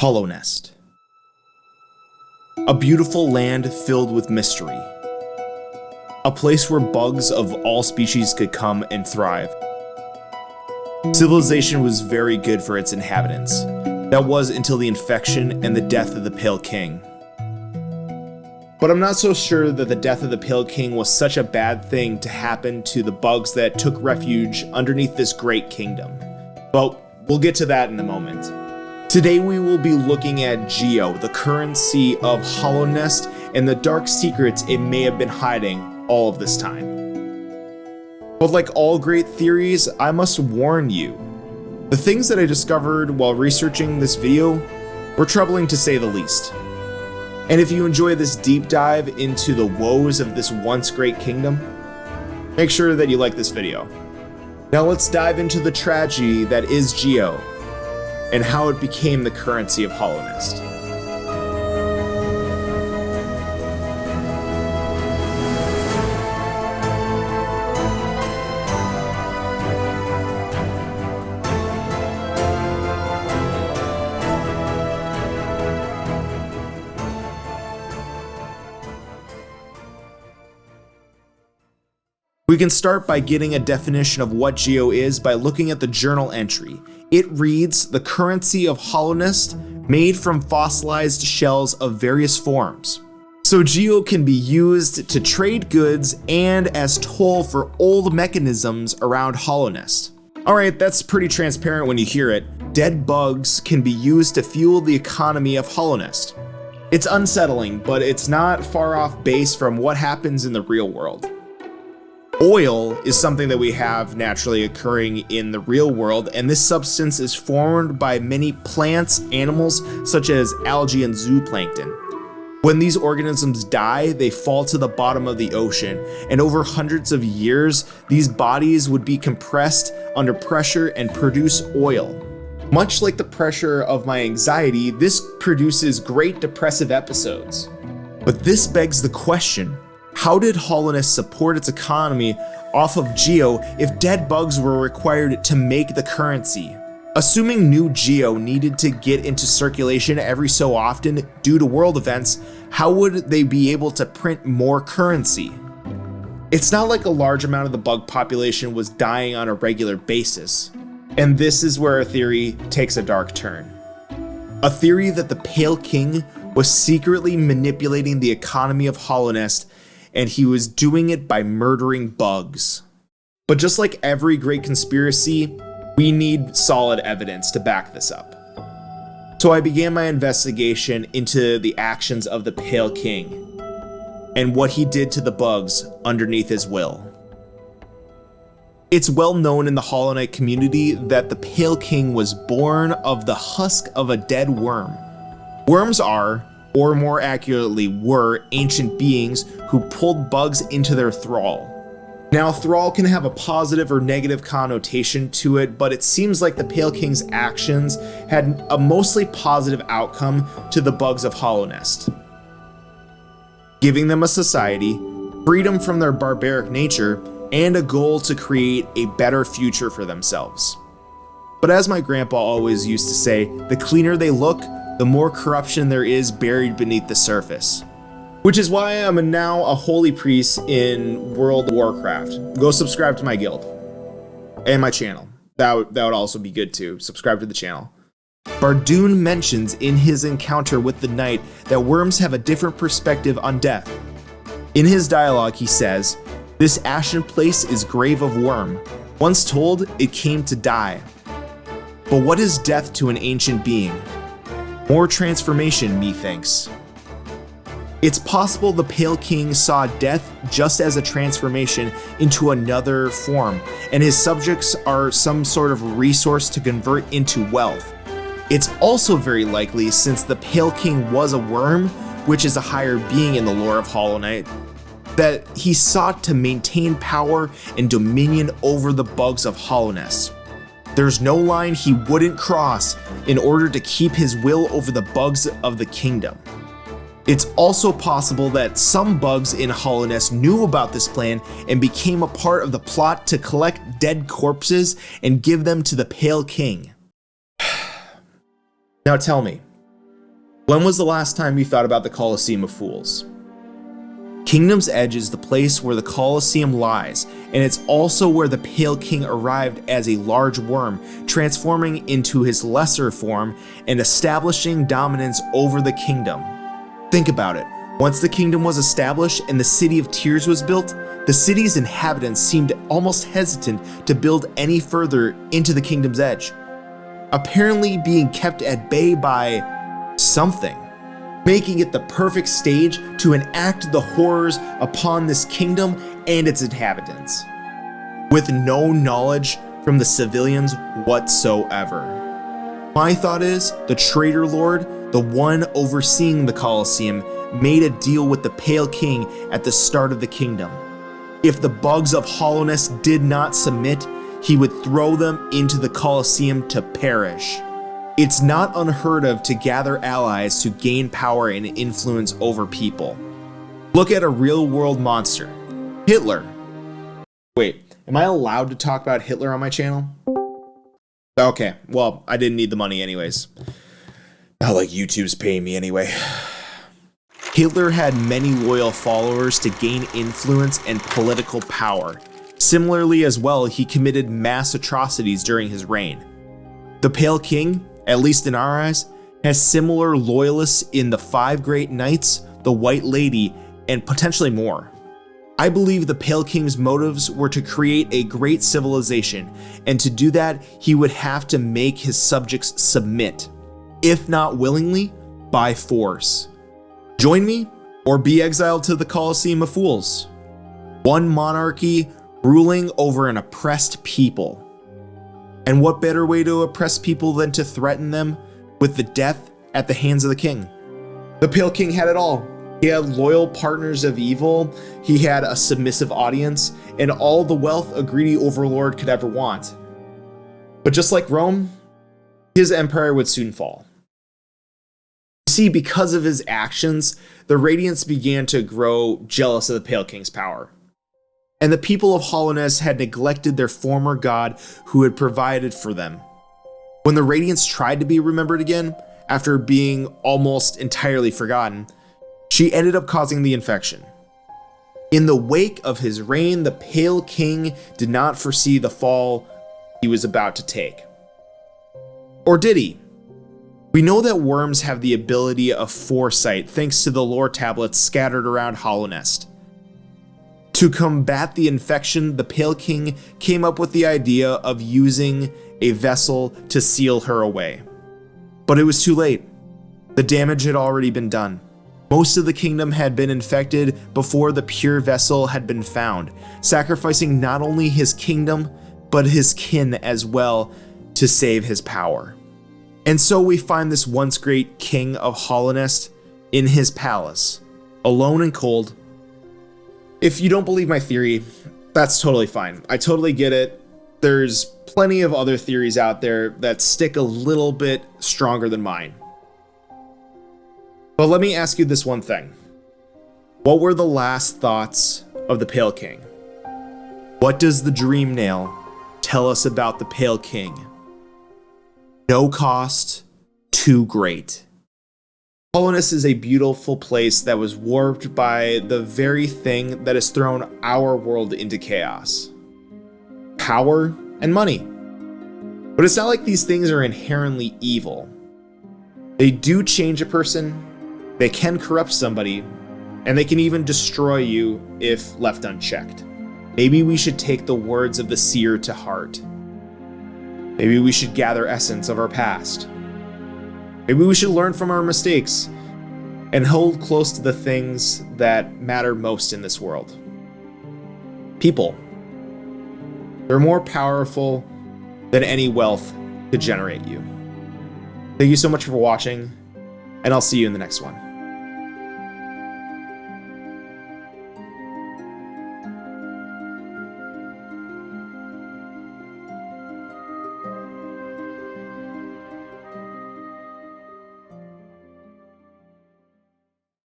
Hallownest. A beautiful land filled with mystery. A place where bugs of all species could come and thrive. Civilization was very good for its inhabitants. That was until the infection and the death of the Pale King. But I'm not so sure that the death of the Pale King was such a bad thing to happen to the bugs that took refuge underneath this great kingdom. But we'll get to that in a moment. Today we will be looking at GEO, the currency of Hallownest, and the dark secrets it may have been hiding all of this time. But like all great theories, I must warn you, the things that I discovered while researching this video were troubling to say the least. And if you enjoy this deep dive into the woes of this once great kingdom, make sure that you like this video. Now let's dive into the tragedy that is GEO, and how it became the currency of Hallownest. We can start by getting a definition of what GEO is by looking at the journal entry. It reads, the currency of Hallownest made from fossilized shells of various forms. So GEO can be used to trade goods and as toll for old mechanisms around Hallownest. Alright, that's pretty transparent when you hear it. Dead bugs can be used to fuel the economy of Hallownest. It's unsettling, but it's not far off base from what happens in the real world. Oil is something that we have naturally occurring in the real world, and this substance is formed by many plants, animals, such as algae and zooplankton. When these organisms die, they fall to the bottom of the ocean, and over hundreds of years, these bodies would be compressed under pressure and produce oil. Much like the pressure of my anxiety, this produces great depressive episodes. But this begs the question, how did Hallownest support its economy off of GEO if dead bugs were required to make the currency? Assuming new GEO needed to get into circulation every so often due to world events, how would they be able to print more currency? It's not like a large amount of the bug population was dying on a regular basis. And this is where a theory takes a dark turn. A theory that the Pale King was secretly manipulating the economy of Hallownest, and he was doing it by murdering bugs. But just like every great conspiracy, we need solid evidence to back this up. So I began my investigation into the actions of the Pale King and what he did to the bugs underneath his will. It's well known in the Hollow Knight community that the Pale King was born of the husk of a dead worm. Worms are, or more accurately were, ancient beings who pulled bugs into their thrall. Now, thrall can have a positive or negative connotation to it, but it seems like the Pale King's actions had a mostly positive outcome to the bugs of Hallownest, giving them a society, freedom from their barbaric nature, and a goal to create a better future for themselves. But as my grandpa always used to say, the cleaner they look, the more corruption there is buried beneath the surface. Which is why I'm now a holy priest in World of Warcraft. Go subscribe to my guild. And my channel. That would also be good too. Subscribe to the channel. Bardoon mentions in his encounter with the knight that worms have a different perspective on death. In his dialogue he says, "This ashen place is grave of worm. Once told, it came to die. But what is death to an ancient being? More transformation, methinks." It's possible the Pale King saw death just as a transformation into another form, and his subjects are some sort of resource to convert into wealth. It's also very likely, since the Pale King was a worm, which is a higher being in the lore of Hollow Knight, that he sought to maintain power and dominion over the bugs of Hallownest. There's no line he wouldn't cross in order to keep his will over the bugs of the kingdom. It's also possible that some bugs in Hallownest knew about this plan and became a part of the plot to collect dead corpses and give them to the Pale King. Now tell me, When was the last time you thought about the Colosseum of Fools? Kingdom's Edge is the place where the Colosseum lies, and it's also where the Pale King arrived as a large worm, transforming into his lesser form and establishing dominance over the kingdom. Think about it. Once the kingdom was established and the City of Tears was built, the city's inhabitants seemed almost hesitant to build any further into the Kingdom's Edge, apparently being kept at bay by something, making it the perfect stage to enact the horrors upon this kingdom and its inhabitants, with no knowledge from the civilians whatsoever. My thought is, the traitor lord, the one overseeing the Colosseum, made a deal with the Pale King at the start of the kingdom. If the bugs of Hallownest did not submit, he would throw them into the Colosseum to perish. It's not unheard of to gather allies to gain power and influence over people. Look at a real-world monster, Hitler. Wait, am I allowed to talk about Hitler on my channel? Okay, well, I didn't need the money anyways. Not like YouTube's paying me anyway. Hitler had many loyal followers to gain influence and political power. Similarly as well, he committed mass atrocities during his reign. The Pale King, at least in our eyes, has similar loyalists in the Five Great Knights, the White Lady, and potentially more. I believe the Pale King's motives were to create a great civilization, and to do that, he would have to make his subjects submit, if not willingly, by force. Join me, or be exiled to the Colosseum of Fools. One monarchy ruling over an oppressed people. And what better way to oppress people than to threaten them with the death at the hands of the king? The Pale King had it all. He had loyal partners of evil, he had a submissive audience, and all the wealth a greedy overlord could ever want. But just like Rome, his empire would soon fall. You see, because of his actions, the Radiants began to grow jealous of the Pale King's power. And the people of Hallownest had neglected their former god who had provided for them. When the Radiants tried to be remembered again, after being almost entirely forgotten, she ended up causing the infection. In the wake of his reign, the Pale King did not foresee the fall he was about to take. Or did he? We know that worms have the ability of foresight thanks to the lore tablets scattered around Hallownest. To combat the infection, the Pale King came up with the idea of using a vessel to seal her away. But it was too late. The damage had already been done. Most of the kingdom had been infected before the pure vessel had been found, sacrificing not only his kingdom, but his kin as well to save his power. And so we find this once great king of Hallownest in his palace, alone and cold. If you don't believe my theory, that's totally fine. I totally get it. There's plenty of other theories out there that stick a little bit stronger than mine. But let me ask you this one thing. What were the last thoughts of the Pale King? What does the Dream Nail tell us about the Pale King? No cost, too great. Hallownest is a beautiful place that was warped by the very thing that has thrown our world into chaos. Power and money. But it's not like these things are inherently evil. They do change a person, they can corrupt somebody, and they can even destroy you if left unchecked. Maybe we should take the words of the seer to heart. Maybe we should gather essence of our past. Maybe we should learn from our mistakes and hold close to the things that matter most in this world. People. They're more powerful than any wealth could generate you. Thank you so much for watching, and I'll see you in the next one.